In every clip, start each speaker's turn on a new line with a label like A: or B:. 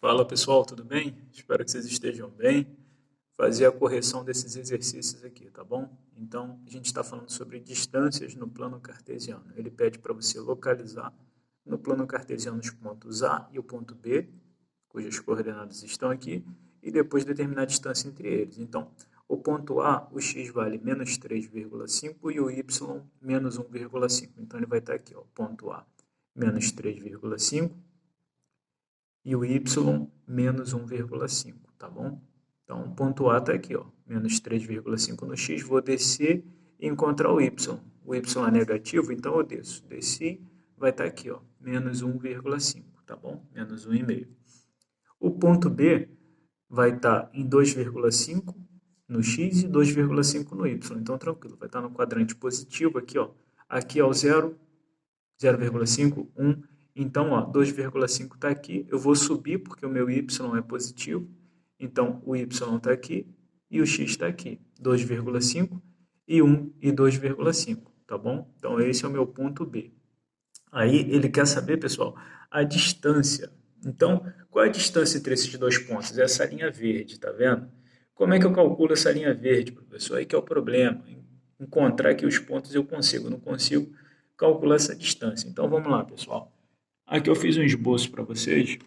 A: Fala pessoal, tudo bem? Espero que vocês estejam bem. Fazer a correção desses exercícios aqui, tá bom? Então, a gente está falando sobre distâncias no plano cartesiano. Ele pede para você localizar no plano cartesiano os pontos A e o ponto B, cujas coordenadas estão aqui, e depois determinar a distância entre eles. Então, o ponto A, o x vale menos 3,5 e o y menos 1,5. Então, ele vai estar aqui, ó, ponto A, menos 3,5. E o y menos 1,5, tá bom? Então, o ponto A está aqui, ó, menos 3,5 no x. Vou descer e encontrar o y. O y é negativo, então eu desço. Desci, vai estar aqui, ó, menos 1,5, tá bom? Menos 1,5. O ponto B vai estar em 2,5 no x e 2,5 no y. Então, tranquilo, vai estar no quadrante positivo aqui, ó. Aqui é o 0, 0,5, 1. Então, 2,5 está aqui. Eu vou subir porque o meu y é positivo. Então, o y está aqui e o x está aqui. 2,5 e 1 e 2,5, tá bom? Então, esse é o meu ponto B. Aí, ele quer saber, pessoal, a distância. Então, qual é a distância entre esses dois pontos? Essa linha verde, tá vendo? Como é que eu calculo essa linha verde, professor? Aí que é o problema. Encontrar aqui os pontos eu consigo, não consigo calcular essa distância. Então, vamos lá, pessoal. Aqui eu fiz um esboço para vocês,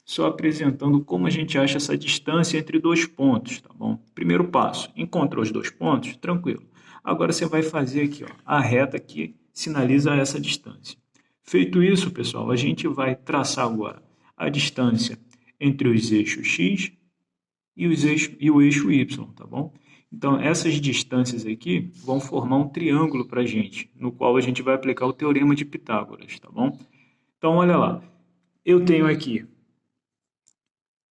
A: só apresentando como a gente acha essa distância entre dois pontos, tá bom? Primeiro passo, encontrou os dois pontos? Tranquilo. Agora você vai fazer aqui, ó, a reta que sinaliza essa distância. Feito isso, pessoal, a gente vai traçar agora a distância entre os eixos x e o eixo y, tá bom? Então, essas distâncias aqui vão formar um triângulo para a gente, no qual a gente vai aplicar o teorema de Pitágoras, tá bom? Então, olha lá, eu tenho aqui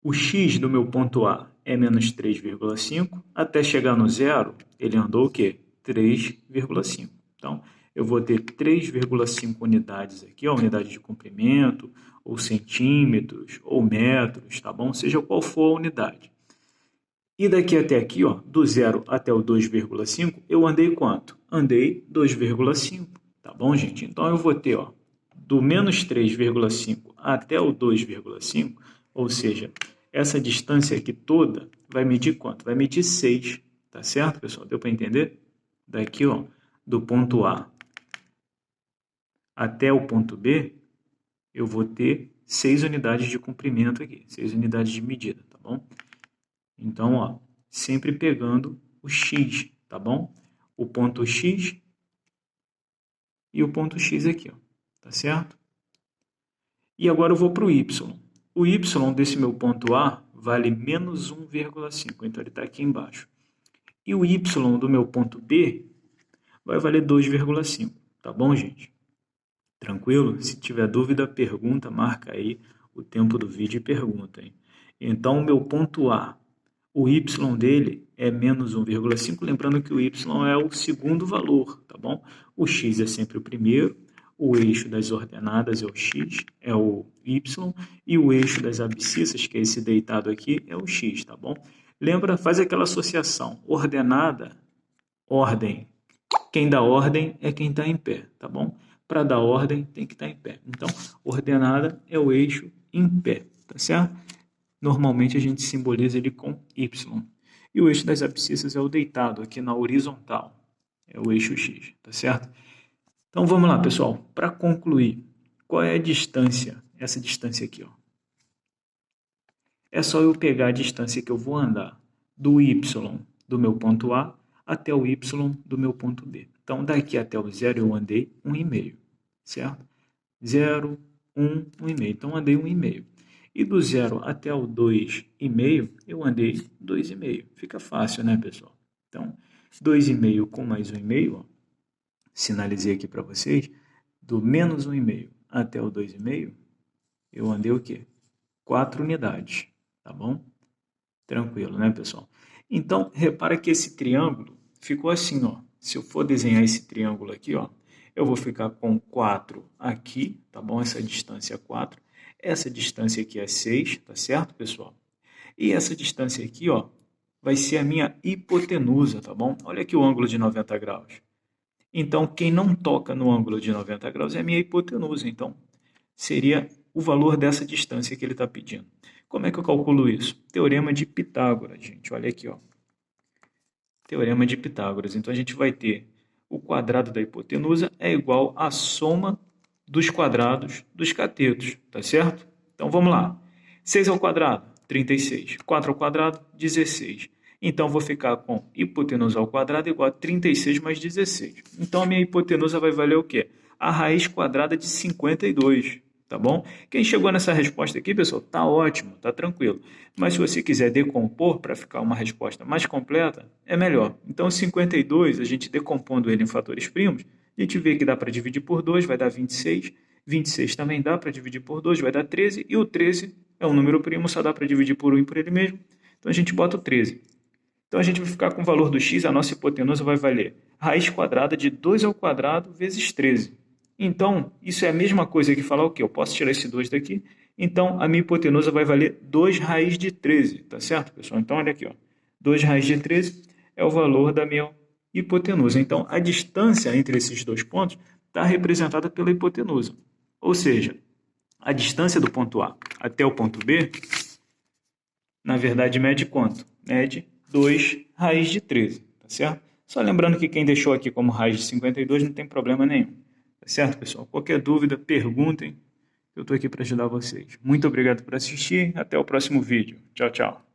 A: o x do meu ponto A é menos 3,5, até chegar no zero, ele andou o quê? 3,5. Então, eu vou ter 3,5 unidades aqui, a unidade de comprimento, ou centímetros, ou metros, tá bom? Seja qual for a unidade. E daqui até aqui, ó, do 0 até o 2,5, eu andei quanto? Andei 2,5, tá bom, gente? Então, eu vou ter, ó, do menos 3,5 até o 2,5, ou seja, essa distância aqui toda vai medir quanto? Vai medir 6, tá certo, pessoal? Deu para entender? Daqui, ó, do ponto A até o ponto B, eu vou ter 6 unidades de comprimento aqui, 6 unidades de medida, tá bom? Então, ó, sempre pegando o x, tá bom? O ponto x e o ponto x aqui, ó, tá certo? E agora eu vou para o y. O y desse meu ponto A vale menos 1,5, então ele está aqui embaixo. E o y do meu ponto B vai valer 2,5, tá bom, gente? Tranquilo? Se tiver dúvida, pergunta, marca aí o tempo do vídeo e pergunta, hein? Então, o meu ponto A, o y dele é menos 1,5, lembrando que o y é o segundo valor, tá bom? O x é sempre o primeiro, o eixo das ordenadas é o x, é o y, e o eixo das abscissas, que é esse deitado aqui, é o x, tá bom? Lembra, faz aquela associação, ordenada, ordem. Quem dá ordem é quem está em pé, tá bom? Para dar ordem, tem que estar em pé. Então, ordenada é o eixo em pé, tá certo? Normalmente a gente simboliza ele com y. E o eixo das abscissas é o deitado, aqui na horizontal. É o eixo x, tá certo? Então vamos lá, pessoal. Para concluir, qual é a distância? Essa distância aqui, ó. É só eu pegar a distância que eu vou andar do y do meu ponto A até o y do meu ponto B. Então, daqui até o zero eu andei 1,5, certo? 0, 1, 1,5. Então, andei 1,5. E do 0 até o 2,5, eu andei 2,5. Fica fácil, né, pessoal? Então, 2,5 com mais 1,5, ó, sinalizei aqui para vocês, do menos 1,5 até o 2,5, eu andei o quê? 4 unidades, tá bom? Tranquilo, né, pessoal? Então, repara que esse triângulo ficou assim, ó. Se eu for desenhar esse triângulo aqui, ó, eu vou ficar com 4 aqui, tá bom? Essa distância é 4. Essa distância aqui é 6, tá certo, pessoal? E essa distância aqui, ó, vai ser a minha hipotenusa, tá bom? Olha aqui o ângulo de 90 graus. Então, quem não toca no ângulo de 90 graus é a minha hipotenusa. Então, seria o valor dessa distância que ele está pedindo. Como é que eu calculo isso? Teorema de Pitágoras, gente. Olha aqui, ó. Teorema de Pitágoras. Então, a gente vai ter o quadrado da hipotenusa é igual à soma dos quadrados dos catetos, tá certo? Então, vamos lá. 6 ao quadrado, 36. 4 ao quadrado, 16. Então, vou ficar com hipotenusa ao quadrado igual a 36 mais 16. Então, a minha hipotenusa vai valer o quê? A raiz quadrada de 52, tá bom? Quem chegou nessa resposta aqui, pessoal, tá ótimo, tá tranquilo. Mas se você quiser decompor para ficar uma resposta mais completa, é melhor. Então, 52, a gente decompondo ele em fatores primos, a gente vê que dá para dividir por 2, vai dar 26. 26 também dá para dividir por 2, vai dar 13. E o 13 é um número primo, só dá para dividir por 1 e por ele mesmo. Então, a gente bota o 13. Então, a gente vai ficar com o valor do x, a nossa hipotenusa vai valer raiz quadrada de 2 ao quadrado vezes 13. Então, isso é a mesma coisa que falar o quê? Eu posso tirar esse 2 daqui. Então, a minha hipotenusa vai valer 2 raiz de 13, tá certo, pessoal? Então, olha aqui, ó. 2 raiz de 13 é o valor da minha hipotenusa. Então, a distância entre esses dois pontos está representada pela hipotenusa. Ou seja, a distância do ponto A até o ponto B, na verdade, mede quanto? Mede 2 raiz de 13, tá certo? Só lembrando que quem deixou aqui como raiz de 52 não tem problema nenhum. Tá certo, pessoal? Qualquer dúvida, perguntem. Eu estou aqui para ajudar vocês. Muito obrigado por assistir. Até o próximo vídeo. Tchau, tchau.